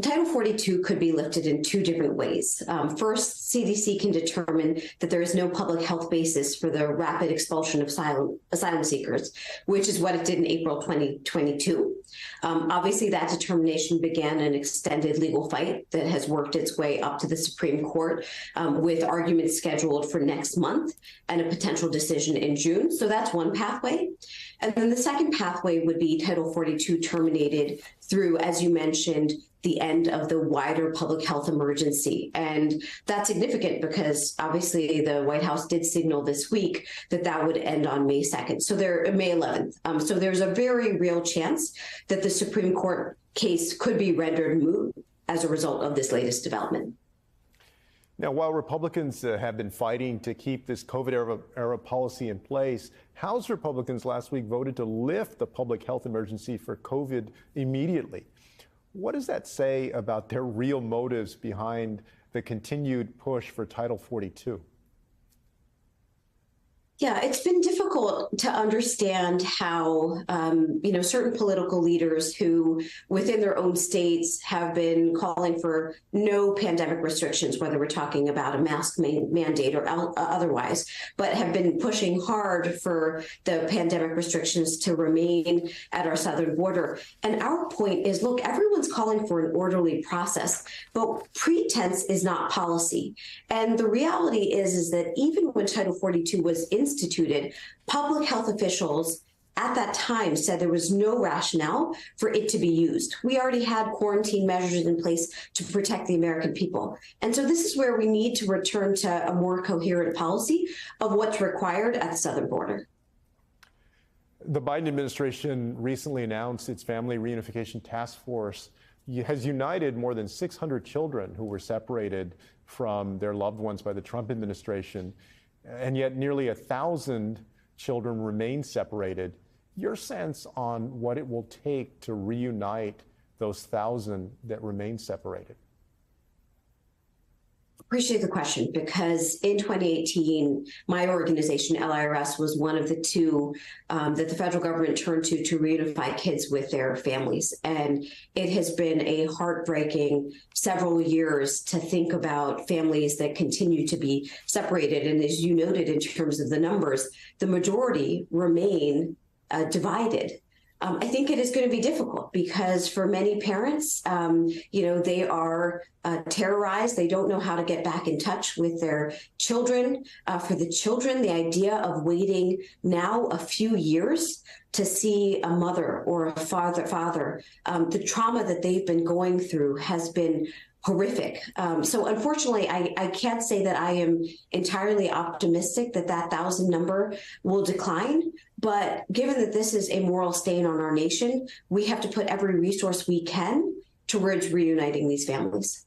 Title 42 could be lifted in two different ways. First, CDC can determine that there is no public health basis for the rapid expulsion of asylum seekers, which is what it did in April 2022. Obviously, that determination began an extended legal fight that has worked its way up to the Supreme Court, with arguments scheduled for next month and a potential decision in June. So that's one pathway. And then the second pathway would be Title 42 terminated through, as you mentioned, the end of the wider public health emergency. And that's significant because obviously the White House did signal this week that that would end on May 2nd. So May 11th. So there's a very real chance that the Supreme Court case could be rendered moot as a result of this latest development. Now, while Republicans have been fighting to keep this COVID-era policy in place, House Republicans last week voted to lift the public health emergency for COVID immediately. What does that say about their real motives behind the continued push for Title 42? Yeah, it's been difficult to understand how, certain political leaders who within their own states have been calling for no pandemic restrictions, whether we're talking about a mask mandate or otherwise, but have been pushing hard for the pandemic restrictions to remain at our southern border. And our point is, look, everyone's calling for an orderly process, but pretense is not policy. And the reality is that even when Title 42 was instituted, public health officials at that time said there was no rationale for it to be used. We already had quarantine measures in place to protect the American people. And so this is where we need to return to a more coherent policy of what's required at the southern border. The Biden administration recently announced its Family Reunification Task Force has united more than 600 children who were separated from their loved ones by the Trump administration, and yet nearly 1,000 children remain separated. Your sense on what it will take to reunite those 1,000 that remain separated? Appreciate the question, because in 2018, my organization, LIRS, was one of the two that the federal government turned to reunify kids with their families. And it has been a heartbreaking several years to think about families that continue to be separated. And as you noted, in terms of the numbers, the majority remain divided. I think it is going to be difficult because for many parents, they are terrorized. They don't know how to get back in touch with their children. For the children, the idea of waiting now a few years to see a mother or a father, the trauma that they've been going through has been horrific. So unfortunately, I can't say that I am entirely optimistic that 1,000 number will decline. But given that this is a moral stain on our nation, we have to put every resource we can towards reuniting these families.